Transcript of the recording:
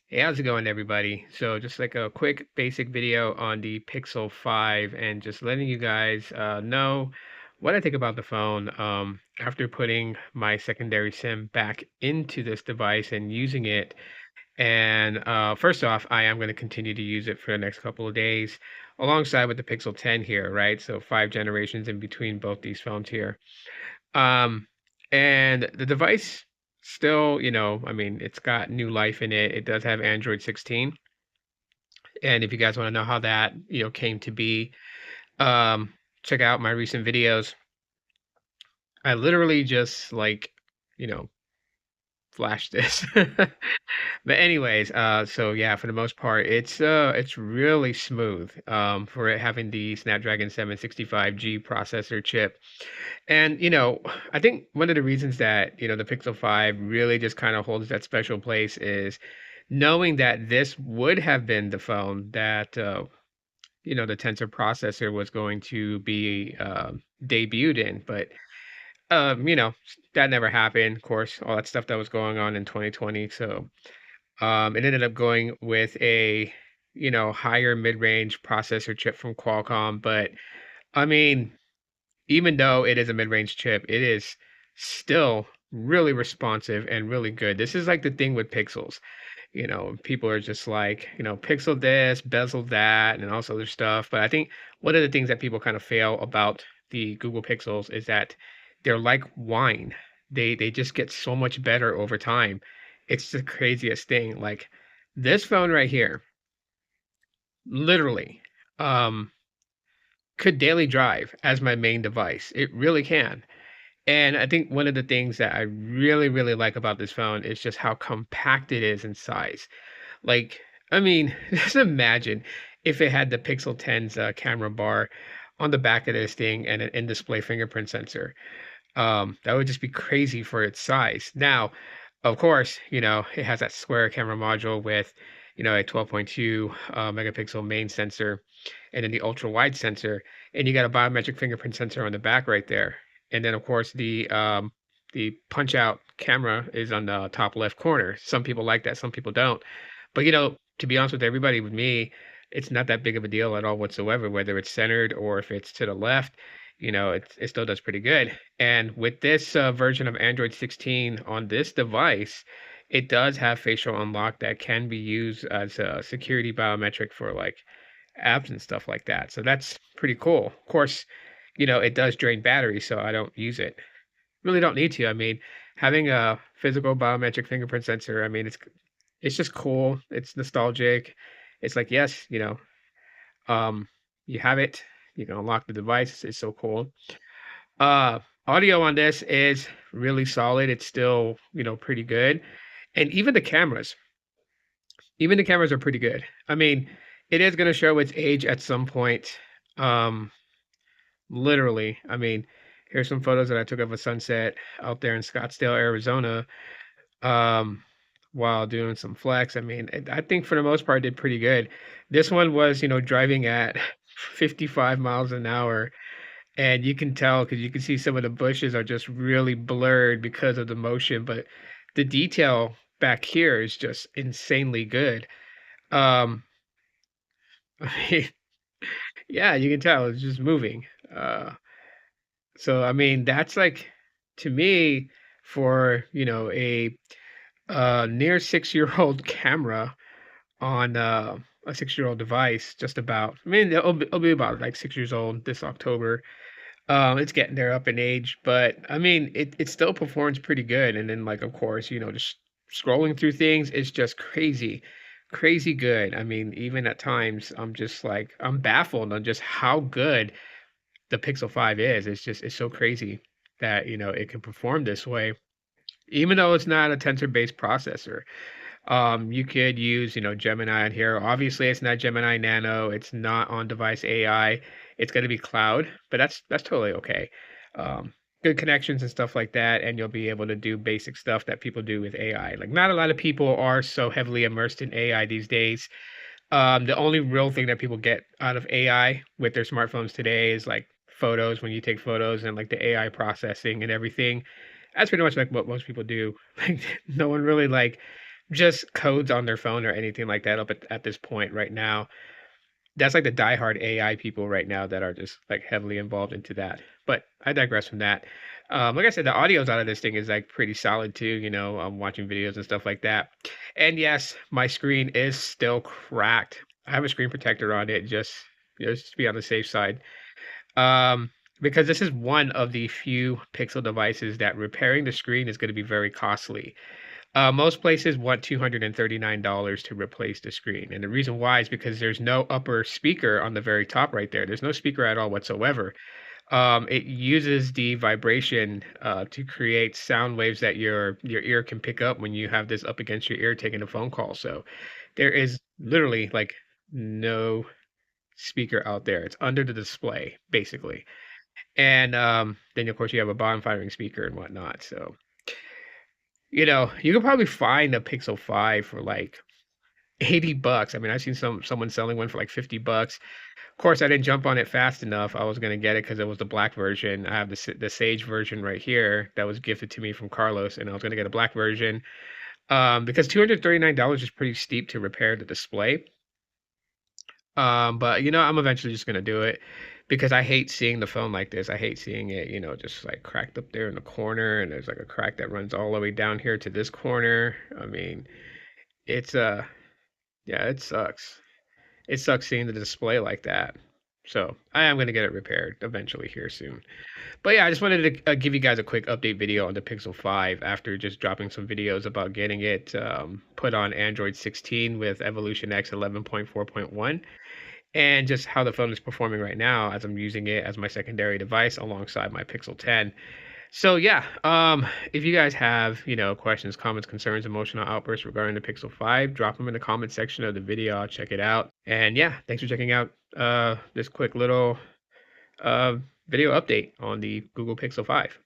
Hey, how's it going, everybody? So, just like a quick basic video on the Pixel 5 and just letting you guys know what I think about the phone after putting my secondary SIM back into this device and using it. And first off, I am going to continue to use it for the next couple of days alongside with the Pixel 10 here, right? So, 5 generations in between both these phones here. Um, and the device still, I mean, it's got new life in it. It does have Android 16. And if you guys want to know how that, came to be, um, check out my recent videos. I literally just like, you know, flash this. But anyways, so yeah, for the most part, it's really smooth for it having the Snapdragon 765G processor chip. And I think one of the reasons that, the Pixel 5 really just kind of holds that special place is knowing that this would have been the phone that the tensor processor was going to be debuted in, but that never happened. Of course, all that stuff that was going on in 2020. So it ended up going with a higher mid-range processor chip from Qualcomm. But I mean, even though it is a mid-range chip, it is still really responsive and really good. This is like the thing with Pixels. People are just like, pixel this, bezel that, and all this other stuff. But I think one of the things that people kind of fail about the Google Pixels is that they're like wine. They just get so much better over time. It's the craziest thing. Like this phone right here, literally, um, could daily drive as my main device. It really can. And I think one of the things that I really, really like about this phone is just how compact it is in size. Like, I mean, just imagine if it had the Pixel 10's camera bar on the back of this thing and an in-display fingerprint sensor. That would just be crazy for its size. Now, of course, it has that square camera module with, a 12.2 megapixel main sensor and then the ultra wide sensor, and you got a biometric fingerprint sensor on the back right there. And then, of course, the punch out camera is on the top left corner. Some people like that, some people don't. But to be honest with everybody, with me, it's not that big of a deal at all whatsoever, whether it's centered or if it's to the left. It still does pretty good. And with this version of Android 16 on this device, it does have facial unlock that can be used as a security biometric for like apps and stuff like that. So that's pretty cool. Of course, it does drain battery, so I don't use it. Really don't need to. I mean, having a physical biometric fingerprint sensor, I mean, it's just cool. It's nostalgic. It's like, yes, um, you have it. You can unlock the device. It's so cool. Uh, Audio on this is really solid. It's still, pretty good. And even the cameras are pretty good. I mean, it is going to show its age at some point. Um, Literally. I mean, here's some photos that I took of a sunset out there in Scottsdale, Arizona, um, while doing some flex. I mean, I think for the most part, did pretty good. This one was, driving at 55 miles an hour. And you can tell because you can see some of the bushes are just really blurred because of the motion, but the detail back here is just insanely good. Um, I mean, yeah, you can tell it's just moving. So I mean, that's like to me for a near 6-year-old camera on a 6-year-old device, just about. I mean, it'll be about like 6 years old this October. It's getting there up in age, but I mean, it still performs pretty good. And then, like, of course, just scrolling through things is just crazy, crazy good. I mean, even at times, I'm just like, I'm baffled on just how good the Pixel 5 is. It's so crazy that, it can perform this way, even though it's not a tensor-based processor. You could use, Gemini on here. Obviously, it's not Gemini Nano. It's not on-device AI. It's going to be cloud, but that's totally okay. Um, Good connections and stuff like that, and you'll be able to do basic stuff that people do with AI. Like, not a lot of people are so heavily immersed in AI these days. The only real thing that people get out of AI with their smartphones today is like photos when you take photos and like the AI processing and everything. That's pretty much like what most people do. Like no one really like just codes on their phone or anything like that up at this point right now. That's like the diehard AI people right now that are just like heavily involved into that. But I digress from that. Like I said, the audios out of this thing is like pretty solid too. I'm watching videos and stuff like that. And yes, my screen is still cracked. I have a screen protector on it just to be on the safe side. Um, because this is one of the few Pixel devices that repairing the screen is going to be very costly. Most places want $239 to replace the screen. And the reason why is because there's no upper speaker on the very top right there. There's no speaker at all whatsoever. It uses the vibration to create sound waves that your ear can pick up when you have this up against your ear taking a phone call. So there is literally like no speaker out there. It's under the display, basically. And then of course you have a bottom firing speaker and whatnot. So you could probably find a Pixel 5 for like 80 bucks. I mean, I've seen someone selling one for like 50 bucks. Of course, I didn't jump on it fast enough. I was gonna get it because it was the black version. I have the Sage version right here that was gifted to me from Carlos, and I was gonna get a black version. Because $239 is pretty steep to repair the display. But I'm eventually just gonna do it because I hate seeing the phone like this. I hate seeing it, just like cracked up there in the corner, and there's like a crack that runs all the way down here to this corner. I mean, it's yeah, it sucks. It sucks seeing the display like that. So I am gonna get it repaired eventually here soon. But yeah, I just wanted to give you guys a quick update video on the Pixel 5 after just dropping some videos about getting it put on Android 16 with Evolution X 11.4.1 and just how the phone is performing right now as I'm using it as my secondary device alongside my Pixel 10. So yeah, if you guys have, questions, comments, concerns, emotional outbursts regarding the Pixel 5, drop them in the comment section of the video. I'll check it out. And yeah, thanks for checking out this quick little uh, video update on the Google Pixel 5.